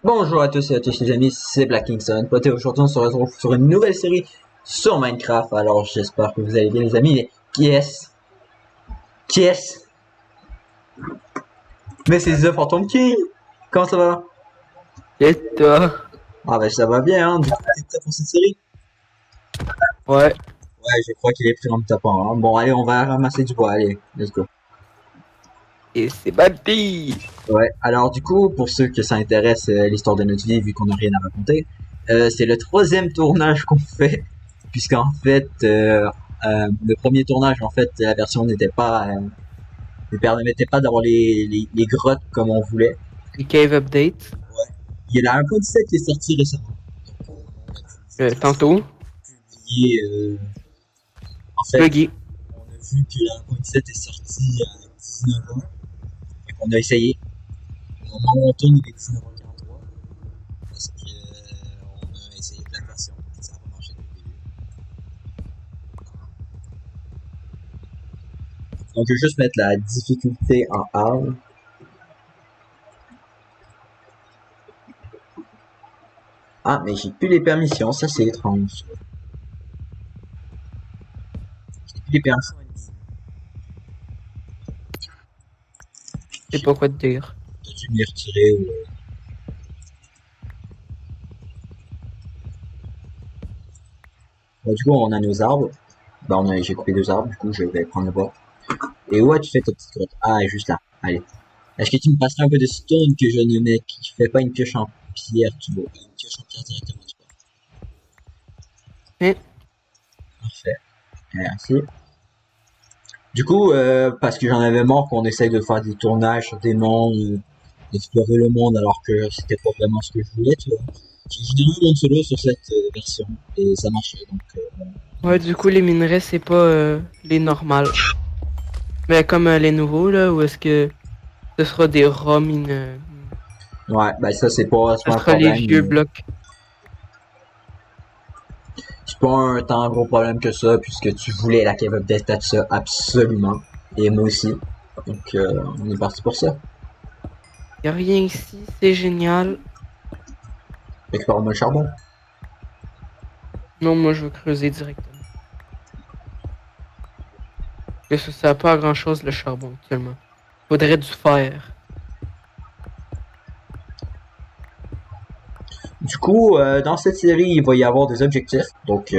Bonjour à tous les amis, c'est Black Kingston. Et aujourd'hui on se retrouve sur une nouvelle série sur Minecraft. Alors j'espère que vous allez bien les amis. Qui est-ce? Qui est-ce? Mais c'est The Phantom King. Comment ça va? Et toi? Ah ben ça va bien hein. Du coup t'es prêt pour cette série? Ouais. Ouais, je crois qu'il est prêt en me tapant, hein. Bon allez, on va ramasser du bois, allez, let's go. Et c'est parti! Ouais, alors du coup, pour ceux que ça intéresse l'histoire de notre vie, vu qu'on n'a rien à raconter, c'est le troisième tournage qu'on fait, puisqu'en fait, le premier tournage, en fait, la version n'était pas, ne permettait pas d'avoir les grottes comme on voulait. Les cave update. Il y en a un 1.17 qui est sorti récemment. Donc, Tantôt. publié, en fait, Pluggy. on a vu que la 1.17 est sorti à 19h, et qu'on a essayé. Au moment où on tourne, il est 19h43. Parce que on a essayé plein de versions et ça n'a pas marché depuis le début. Donc je vais juste mettre la difficulté en hard. Ah mais j'ai plus les permissions, ça c'est étrange. J'ai plus les permissions. Je sais pas quoi te dire. J'ai dû m'y retirer ou... Bon, du coup on a nos arbres. Bah j'ai coupé deux arbres, du coup je vais prendre le bois. Et où as-tu fait ta petite grotte? Ah juste là, allez. Est-ce que tu me passerais un peu de stone que je ne mets, qui fait pas une pioche en pierre, tu vois? Une pioche en pierre directement, tu vois. Hein? Parfait. Merci. Du coup, parce que j'en avais marre qu'on essaye de faire des tournages sur des mondes, d'explorer le monde alors que c'était pas vraiment ce que je voulais, tu vois. J'ai démarré mon solo sur cette version et ça marchait, donc Ouais, du coup, les minerais, c'est pas les normales. Mais comme les nouveaux, là, où est-ce que ce sera des raw ouais, bah ça c'est ce pas un sera les problème, vieux blocs. c'est pas un tant gros problème que ça puisque tu voulais la cave update à ça absolument et moi aussi, donc on est parti pour ça. Y a rien ici, c'est génial. Récupère-moi le charbon. Non, moi, je veux creuser directement. Parce que ça sert pas à grand chose, le charbon, actuellement. Faudrait du fer. Du coup, dans cette série, il va y avoir des objectifs, donc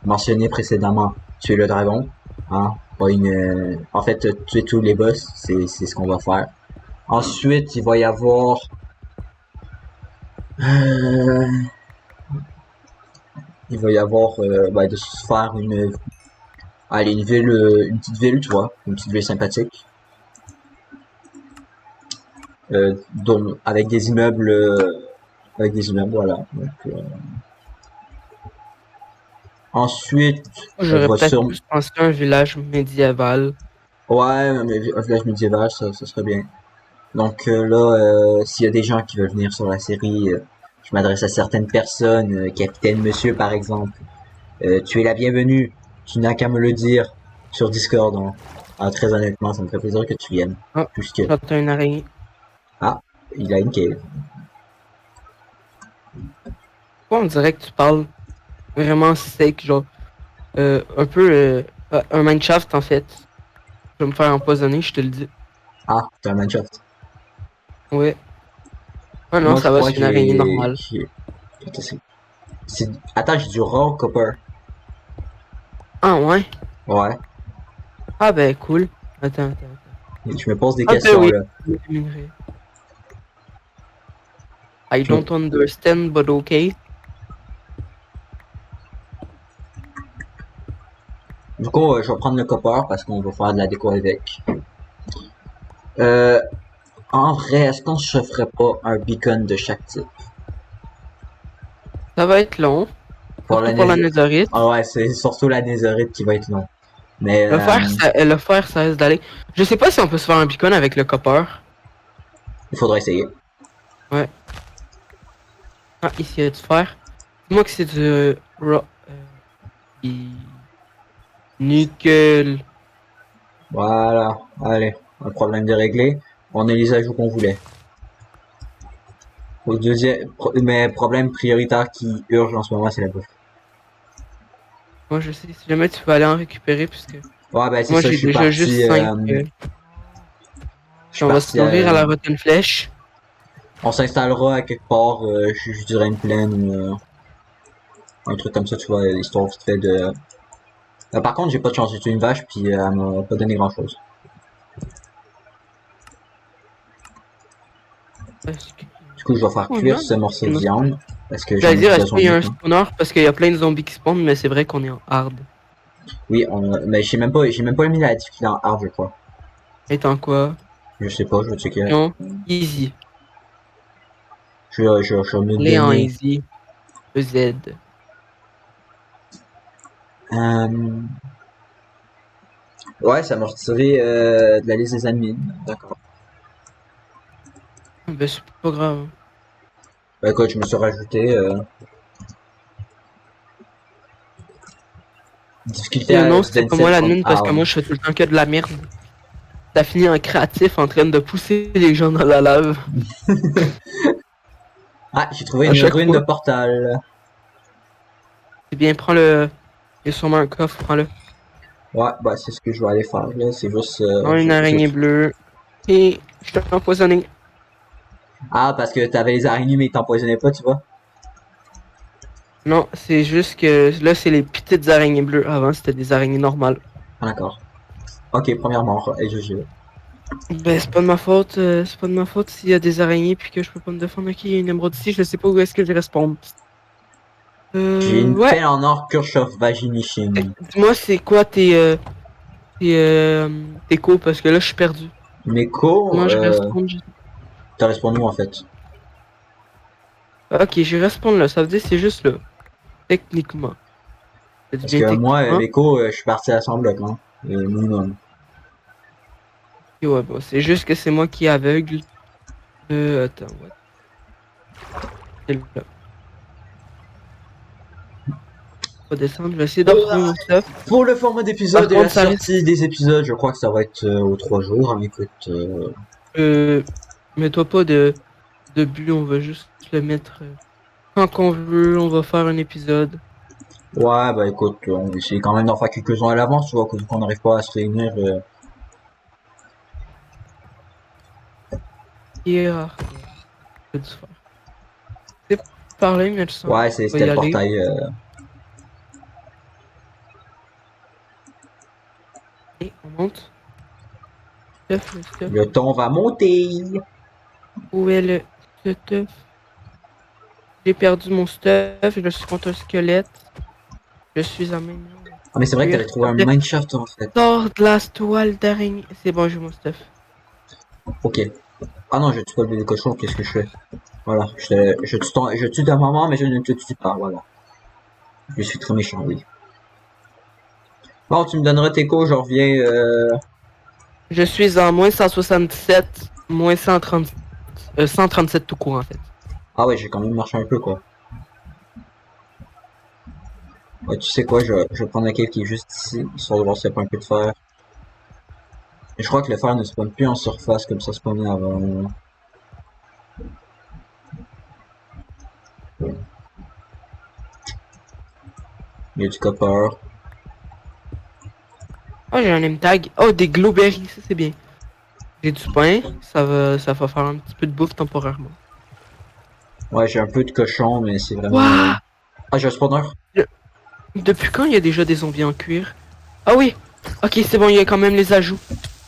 mentionné précédemment, tuer le dragon, hein, pas une, en fait, tuer tous les boss, c'est ce qu'on va faire. Ensuite, il va y avoir, euh, de se faire allez, une ville, une petite ville, tu vois, une petite ville sympathique, avec des immeubles, voilà. Donc, ensuite, on J'aurais va peut-être sur, plus pensé à un village médiéval. ouais, mais un village médiéval, ça serait bien. Donc là, s'il y a des gens qui veulent venir sur la série, je m'adresse à certaines personnes, Capitaine Monsieur par exemple. Tu es la bienvenue. Tu n'as qu'à me le dire sur Discord, hein. Ah, très honnêtement, ça me ferait plaisir que tu viennes. Ah, Puisque, j'entends une araignée. ah, il a une cave. Pourquoi on dirait que tu parles vraiment sec, genre, un peu, un mineshaft en fait. Je vais me faire empoisonner, je te le dis. Ah, t'as un Minecraft. Ouais. Ah non, Moi, je ça va, crois c'est que une araignée normale. Attends, attends, j'ai du raw copper. Ah ouais? Ouais. Ah ben cool. Attends. Je me pose des Ah ben questions oui. là. Les minerais. I Je me- don't understand, but okay. Du coup, je vais prendre le copper parce qu'on va faire de la déco avec. Euh, En vrai, est-ce qu'on se ferait pas un beacon de chaque type? Ça va être long, Pour la surtout pour la Ah netherite. ouais, c'est surtout la netherite qui va être long. Mais Le fer, ça reste d'aller. Je sais pas si on peut se faire un beacon avec le copper. il faudra essayer. Ouais. Ah, ici, il y a du fer. Dis-moi que c'est du nickel. Voilà, allez, un problème de réglé. On a les ajouts qu'on voulait. Au deuxième, mais problème prioritaire qui urge en ce moment, c'est la bouffe. Moi, je sais, si jamais tu peux aller en récupérer, puisque Ouais, ben c'est moi, ça, j'ai déjà juste 5. je suis On va se parti nourrir à la rotten flèche. on s'installera à quelque part, je dirais une plaine ou un truc comme ça, tu vois, histoire vite fait de... par contre, j'ai pas de chance, j'ai tué une vache, puis elle m'a pas donné grand-chose. Parce que... Du coup, je vais faire Oh cuire non, ce morceau de viande, parce que j'en j'allais ai dire, est-ce besoin qu'il y a un maintenant. spawner? Parce qu'il y a plein de zombies qui spawnent, mais c'est vrai qu'on est en hard. Oui, mais j'ai même pas mis la difficulté en hard, je crois. Étant quoi? Je sais pas, je vais checker. Non, easy. Je vais me Les en donner... easy. EZ. Euh... Ouais, ça m'a retiré de la liste des admins, d'accord. Ben, c'est pas grave. Bah écoute, je me suis rajouté difficulté Et non, à c'est pas moi 27 la on nune parce que hard. moi je fais tout le temps que de la merde. T'as fini en créatif en train de pousser les gens dans la lave. Ah, j'ai trouvé À une chaque rune de fois. portal. C'est bien, prends le. Il y a sûrement un coffre, prends-le. Ouais, bah c'est ce que je vais aller faire là, c'est juste... Prends une araignée bleue. Et je t'ai empoisonné. Ah, parce que t'avais les araignées mais ils t'empoisonnaient pas, tu vois? Non, c'est juste que là c'est les petites araignées bleues. Avant c'était des araignées normales. Ah, d'accord. Ok, première mort, et GG. Ben c'est pas de ma faute, c'est pas de ma faute s'il y a des araignées puis que je peux pas me défendre. Ok, il y a une émeraude ici, je sais pas où est-ce que je respawn. J'ai une Ouais. pelle en or Kirchhoff Vaginishin. Dis-moi c'est quoi tes co parce que là je suis perdu. Meko, Comment je respawn? t'as répondu en fait. Ok, je vais respawn là, ça veut dire c'est juste là. Techniquement. Ça dit Parce bien que moi, techniquement. Meko, je suis parti à 100 blocs, hein. Minimum. Et ouais, bon, c'est juste que c'est moi qui est aveugle. Attends, what? C'est là. Faut descendre, je vais essayer de retrouver mon stuff. Pour le format Par d'épisode et la contre, ça risque. sortie des épisodes, je crois que ça va être aux 3 jours. Hein, écoute, Euh, Mets-toi pas de but, on va juste le mettre quand qu'on veut, on va faire un épisode. ouais, bah écoute, on va essayer quand même d'en faire quelques-uns à l'avance, tu vois, qu'on n'arrive pas à se réunir. Hier, je vais faire. C'est parler, mais le sang. Ouais, On va c'était y le aller. portail. Et on monte. Stuff, le stuff. Le ton va monter. Où est le stuff? J'ai perdu mon stuff, je suis contre un squelette. Je suis en main. Ah, mais c'est vrai que t'avais trouvé un mineshaft en fait. Sors de la toile d'araignée. C'est bon, j'ai mon stuff. Ok. Ah non, je tue pas le bébé cochon, qu'est-ce que je fais? Voilà, je tue ta maman, mais je ne te tue pas, voilà. Je suis très méchant, oui. Bon, tu me donneras tes coups, je reviens. Je suis en moins 177, moins 130, 137 tout court en fait. Ah ouais, j'ai quand même marché un peu, quoi. Ouais, tu sais quoi, je vais prendre la cave qui est juste ici, histoire de voir s'il n'y a pas un peu de fer. Et je crois que le fer ne spawn plus en surface comme ça spawnait avant. Il y a du copper. Oh, j'ai un name tag. Oh, des glowberries, ça c'est bien. J'ai du pain, ça va faire un petit peu de bouffe temporairement. Ouais, j'ai un peu de cochon, mais c'est vraiment... Waouh! Ah, j'ai un spawner. Depuis quand il y a déjà des zombies en cuir? Ah oui! Ok, c'est bon, il y a quand même les ajouts.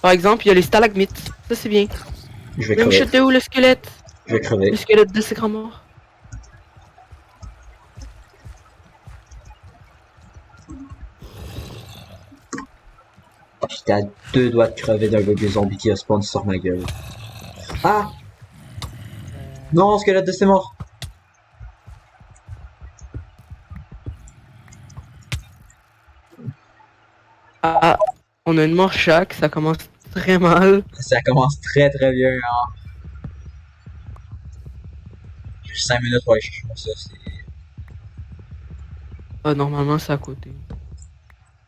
Par exemple, il y a les stalagmites. Ça c'est bien. Je vais Même crever. shot de où le squelette? Je vais crever. Le squelette de ses grands morts. J'étais à 2 doigts de crever d'un bébé zombie qui a spawn sur ma gueule. Ah! Non, squelette de ses morts! Ah, on a une mort chaque, ça commence très mal. Ça commence très très bien, hein. J'ai 5 minutes pour aller chercher mon ça. Ah, normalement c'est à côté.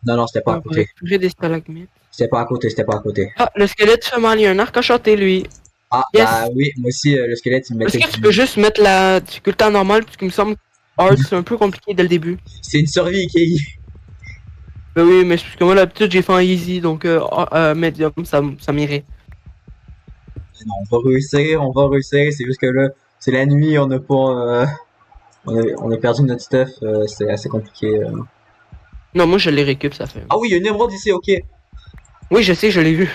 Non, non, c'était pas à On va côté. récupérer des stalagmites. C'était pas à côté, c'était pas à côté. Ah, le squelette fait mal, il y a un arc enchanté lui. Ah, bah Yes! oui, moi aussi, le squelette, il me Est-ce mettait que tu peux juste mettre la difficulté en normal, parce qu'il me semble que hard, c'est un peu compliqué dès le début. C'est une survie, Kei. Ben oui, mais c'est parce que moi, d'habitude, j'ai fait en easy, donc medium, ça m'irait. Non, on va réussir, c'est juste que là, c'est la nuit, on n'a pas... on a perdu notre stuff, c'est assez compliqué. Non, moi, je les récup, ça fait. Ah oui, il y a une émeraude ici, ok. Oui, je sais, je l'ai vu.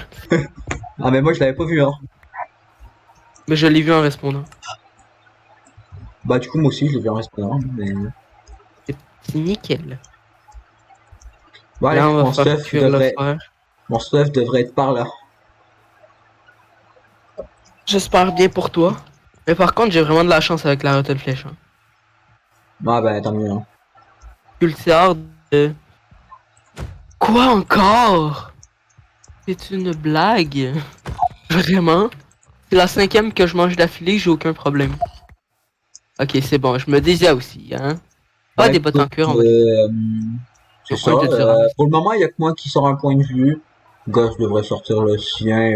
Ah mais moi je l'avais pas vu, hein. Mais je l'ai vu en répondant. Bah du coup moi aussi je l'ai vu en restaurant, mais... C'est nickel. Bon allez, Là, on va faire cuire le fer. mon stuff devrait être par là. J'espère bien pour toi. Mais par contre, j'ai vraiment de la chance avec la route flèche. Hein. Ah bah tant mieux, hein. Cultivar de... Quoi encore? C'est une blague? Vraiment? C'est la 5e que je mange d'affilée, j'ai aucun problème. Ok, c'est bon, je me disais aussi, hein. Bah Ah, des bottes en écoute, cuir, on va dire. c'est ça. Un de durance. Pour le moment, il y a que moi qui sort un point de vue. Gosse devrait sortir le sien.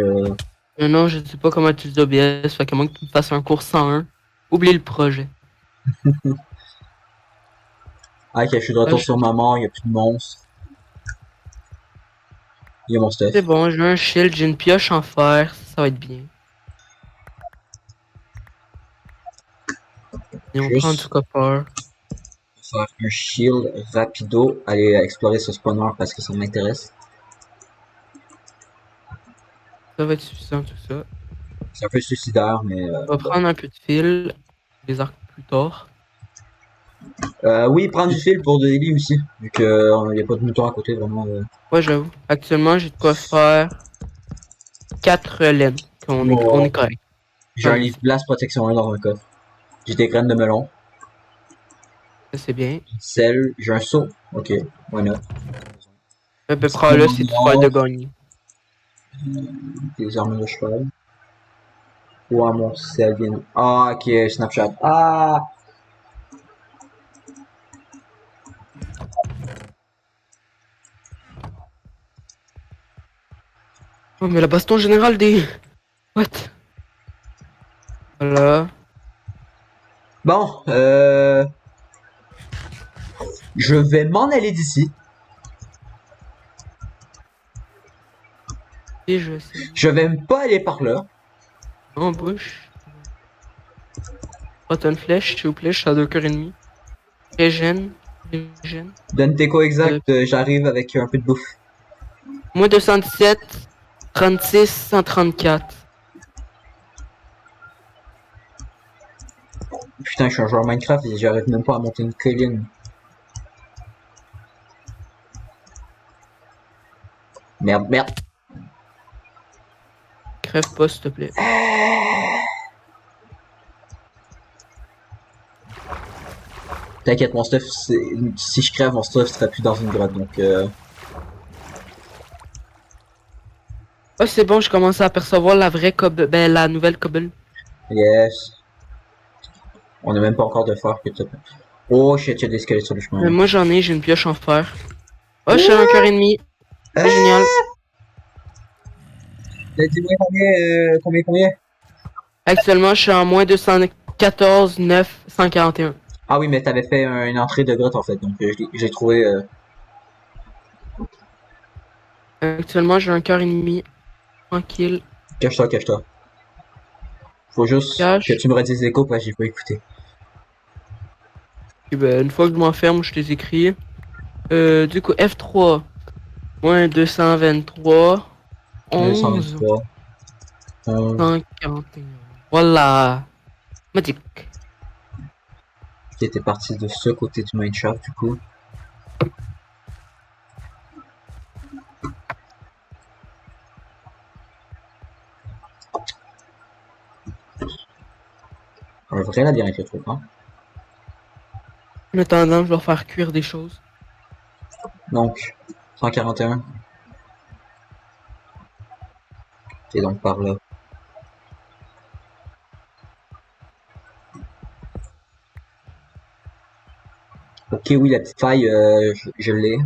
Non, je sais pas comment utiliser OBS, fait qu'à moins que tu me fasses un cours 101, oublie le projet. Ah, ok, je suis de Ah, retour sur ma mort, il y a plus de monstres. Il y a mon stuff. c'est bon, j'ai un shield, j'ai une pioche en fer, ça va être bien. Et on prend du Juste copper. faire un shield rapido, aller explorer ce spawner parce que ça m'intéresse. Ça va être suffisant tout ça. C'est un peu suicidaire, mais On va bon. prendre un peu de fil, des arcs plus tard. Oui, prendre du fil pour des lits aussi, vu qu'il n'y a pas de mouton à côté, vraiment. Ouais, j'avoue. Actuellement, j'ai de quoi faire 4 laines. On est Bon, correct. j'ai Ah, un mais livre Blast Protection 1 dans un coffre. J'ai des graines de melon, ça, c'est bien. sel, j'ai un seau. Ok, why not? À peu près là, Sinon, c'est de faire de noir, gagner. des armes de cheval. Ouais, mon sel vient. Ah, ok, Snapchat. Ah! Oh, mais la baston générale des... What? Voilà. Bon, je vais m'en aller d'ici. Et je vais essayer. Je vais pas aller par là. Embauche. Button flèche, s'il vous plaît, je suis à 2 cœurs et demi. Régène. Régène. Donne tes co Euh, exact, j'arrive avec un peu de bouffe. moins 217, 36, 134. Putain, je suis un joueur Minecraft et j'arrive même pas à monter une colline. Merde, merde. Crève pas, s'il te plaît. T'inquiète, mon stuff, si je crève, mon stuff serait plus dans une grotte, donc Oh, c'est bon, je commence à apercevoir la vraie cobble. Ben, la nouvelle cobble. yes. On a même pas encore de fer que tu... Oh shit, il y a des squelettes sur le chemin. Moi, j'en ai, j'ai une pioche en fer. Oh, je suis à 1 cœur What? et demi. C'est Ah, génial. dis-moi combien? Actuellement, je suis en moins 214, 9, 141. Ah oui, mais t'avais fait une entrée de grotte en fait, donc j'ai trouvé... Actuellement, j'ai 1 cœur et demi. Tranquille. Cache-toi, cache-toi. Faut juste que Cache. tu me redises les échos, parce que j'ai pas écouté. Et ben, une fois que je m'enferme, je les écris. Du coup, F3. Moins 223. 11. 123. 11. 141. Voilà. Magique. Qui était parti de ce côté du mineshaft du coup. Un vrai labyrinthe, je trouve, hein. En attendant, je vais faire cuire des choses. Donc, 141. C'est donc par là. Ok, oui, la petite faille, je l'ai.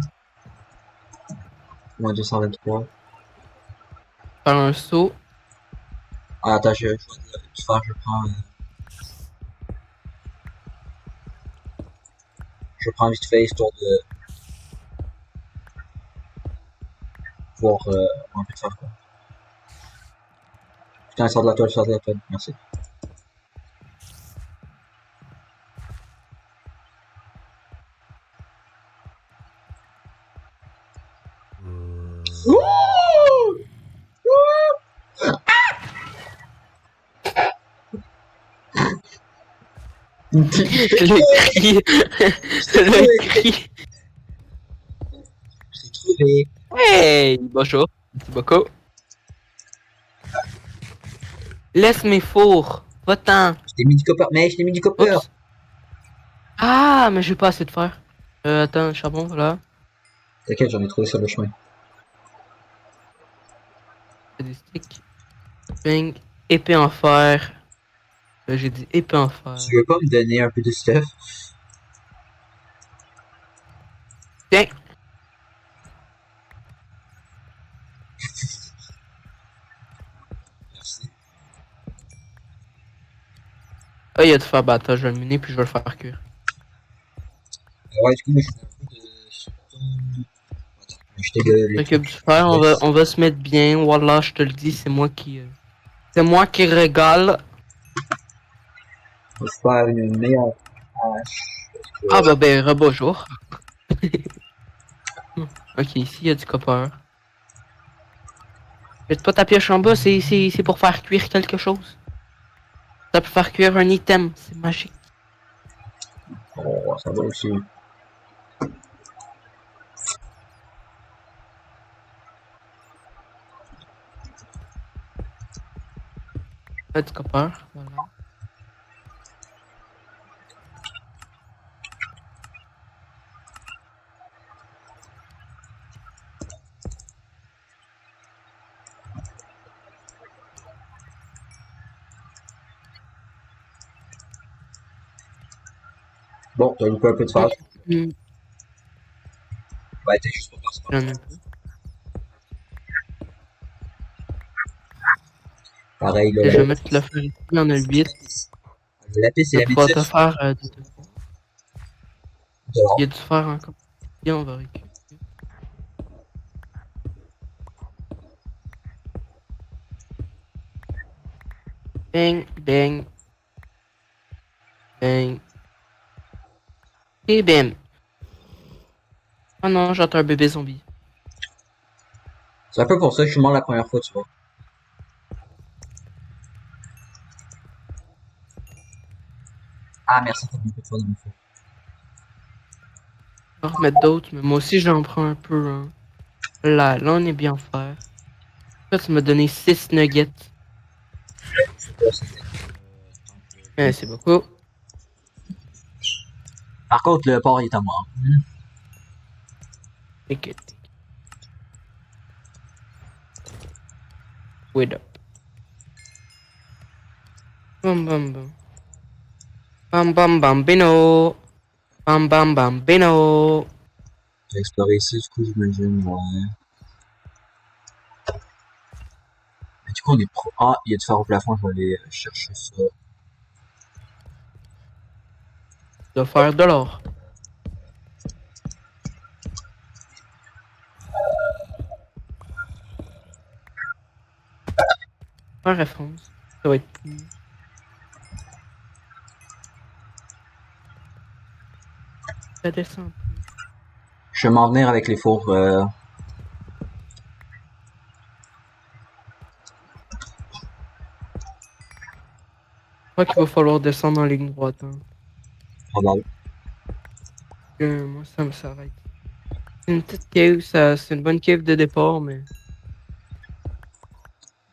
Moins 223. Faire un saut. Ah, attends, je vais te faire, je prends vite fait histoire de pouvoir un peu te faire quoi. Putain, sors de la toile, merci. Le cri. Le cri. J'ai trouvé. Hey! Bonjour. Merci beaucoup. Laisse mes fours. Va-t'en. Je t'ai mis du copper, mais je t'ai mis du copper. Oups. Ah, mais j'ai pas assez de fer. Attends, charbon, voilà. T'inquiète, j'en ai trouvé sur le chemin. Des sticks. Bing. Épée en fer. J'ai dit épée en fer. Tu veux pas me donner un peu de stuff? Tiens. Merci. Ah, il y a du fer batteur. Je vais le miner puis je vais le faire cuire. Ouais, du coup, moi, je fais un peu de... Attends, je t'ai le Fait que truc. du fer, on va se mettre bien. Voilà, je te le dis, c'est moi qui. C'est moi qui régale. Je vais faire une meilleure hache. Ah bah ben, rebonjour. Ok, ici il y a du copper. Jette pas ta pioche en bas, c'est pour faire cuire quelque chose. Ça peut faire cuire un item, c'est magique. Oh, ça va aussi. Là, du copper, voilà. Bon, t'as loupé un peu de phase. Hmm, Bah, t'es juste pour passer par j'en là. ai un peu. Pareil, Et là, je vais mettre le fer ici, il y en a 8. la lapis, c'est Je vais pouvoir l'habitude. te faire il y Dehors. a du fer encore. Et on va récupérer. Bang, bang, bang. Et bam. Oh non, j'entends un bébé zombie. C'est un peu pour ça que je suis mort la première fois, tu vois. Ah, merci, t'as mis un peu de fois dans mon four. On va remettre d'autres, mais moi aussi j'en prends un peu. Hein. Là, on est bien fer. Là, tu m'as donné 6 nuggets. Ouais, c'était, C'est beaucoup. par contre, le porc, il est à moi. Ok. Wait up. Bam bam bam. Bam bam bambino. Bam bam bambino. J'ai exploré ici, du coup, j'imagine, ouais. Mais du coup, on est pro. Ah, il y a du fer au plafond, je vais aller chercher ça. De faire de l'or. Faire référence. Ça va être plus. Ça descend plus. Je vais m'en venir avec les fours. Je crois qu'il va falloir descendre en ligne droite. Hein. Probable. Moi, ça me s'arrête. C'est une petite cave, c'est une bonne cave de départ, mais.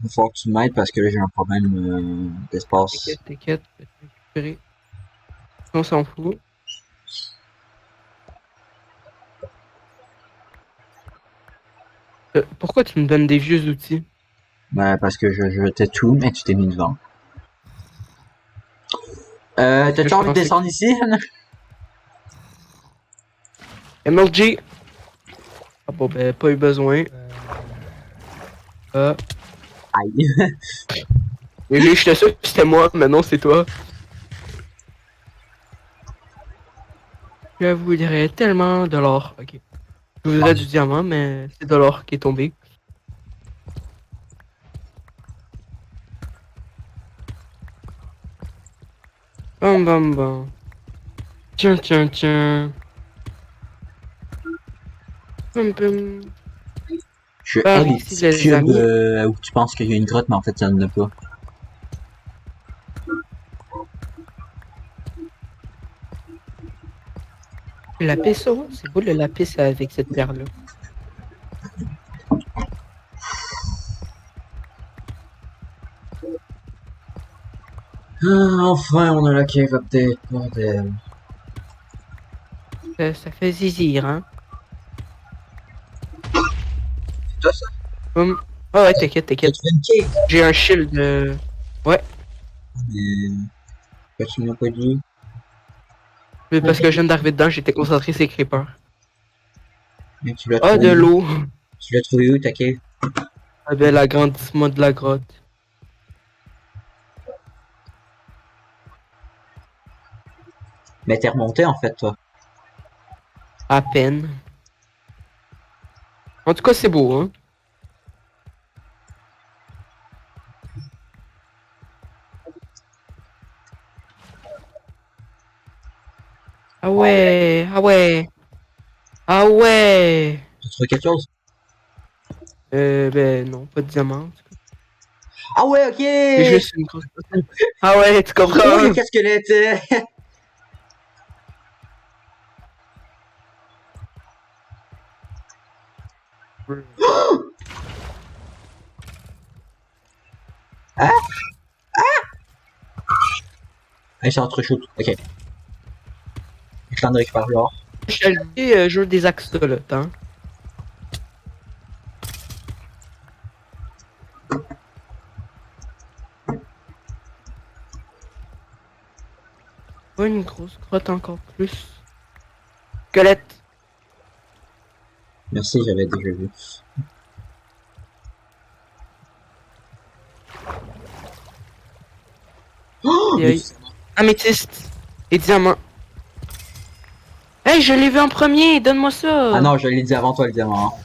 Il va falloir que tu m'aides parce que là, j'ai un problème d'espace. T'inquiète, je vais te récupérer. On s'en fout. Pourquoi tu me donnes des vieux outils? Ben, parce que je jetais tout, mais tu t'es mis devant. Parce que T'as-tu je envie de pensais descendre ici, Anna? MLG! Ah bon, ben, pas eu besoin. Aïe. Mais j'étais sûr que c'était moi, mais non, c'est toi. Je voudrais tellement de l'or. Ok. Je voudrais du diamant, mais c'est de l'or qui est tombé. Bam bam bam. Tiens, tiens, tiens. Bam bam. Je Par hais les ici, petits les cubes amis. où tu penses qu'il y a une grotte, mais en fait, il n'y en a pas. Le lapis, oh, c'est beau le lapis avec cette perle-là. Ah, enfin, on a la cave update, bordel. Ça fait zizir, hein. C'est toi ça? Hum. Ah ouais, t'inquiète, T'as t'inquiète. trouvé une cave? J'ai un shield de... Ouais, Mais, pourquoi tu m'as pas dit? mais parce que je viens d'arriver dedans, j'étais concentré sur les creepers. Mais tu l'as Ah, trouvé de où? l'eau. Tu l'as trouvé où ta cave? Ah ben, l'agrandissement de la grotte. Mais t'es remonté en fait, toi. À peine. En tout cas, c'est beau, hein. Ah ouais, ah ouais, ah ouais. T'as trouvé quelque chose? Ben non, pas de diamant. En tout cas. Ah ouais, C'est ok! juste une grosse... Ah ouais, tu Oh, les comprends? casquelettes! Ah! Ah, c'est entre shoot. Ok. Je suis en train de récupérer l'or. Je te le dis, je veux des axolotes, hein. Pas une grosse grotte encore plus. Squelette. Merci, j'avais déjà vu. Oh! Mais Aïe. Améthyste. Et diamant. Hey, je l'ai vu en premier, donne-moi ah ça. non, je l'ai dit avant toi le diamant. Hein.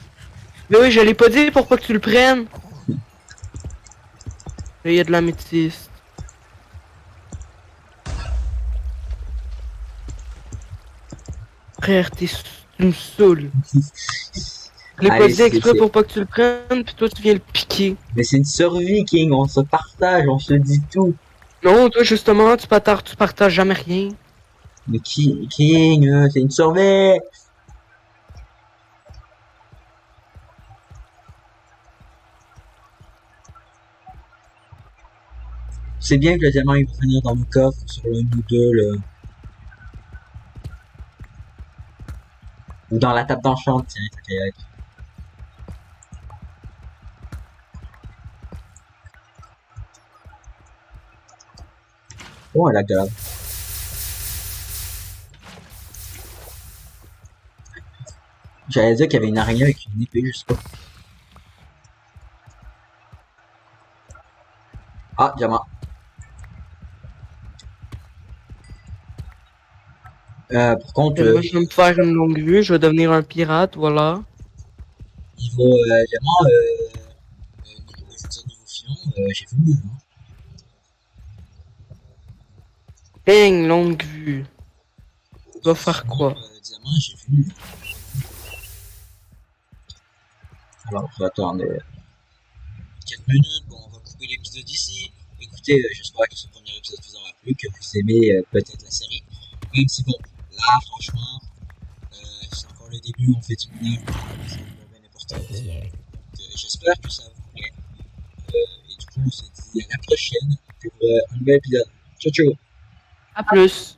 Mais oui, je l'ai pas dit pour pas que tu le prennes. Là, il y a de l'améthyste. Frère, tu me saoules. Je l'ai pas Allez, dit exprès pour pas que tu le prennes, puis toi tu viens le piquer. Mais c'est une survie, King. On se partage, on se dit tout. Non, toi justement, tu partages jamais rien. Mais King, c'est une survie. C'est bien que le diamant il va venir dans mon coffre sur le ou deux, là. Ou dans la table d'enchant, tiens, ça fait être. Oh, la gueule. J'allais dire qu'il y avait une araignée avec une épée, je sais pas. Ah, diamant. Par contre, Moi, je vais me faire une longue vue, je vais devenir un pirate, voilà. niveau diamant, je veux dire niveau filon, j'ai vu mieux. Hein. Bang, longue vue. Tu vas faire Filon, quoi? diamant, j'ai vu mieux. Alors, attendez 4 minutes, bon, on va couper l'épisode ici. Écoutez, j'espère que ce premier épisode vous aura plu, que vous aimez peut-être la série. Même si, bon, là, franchement, c'est encore le début, on fait du minage, c'est bien important. Donc, j'espère que ça vous plaît. Et du coup, on se dit à la prochaine pour un nouvel épisode. Ciao, ciao! À plus.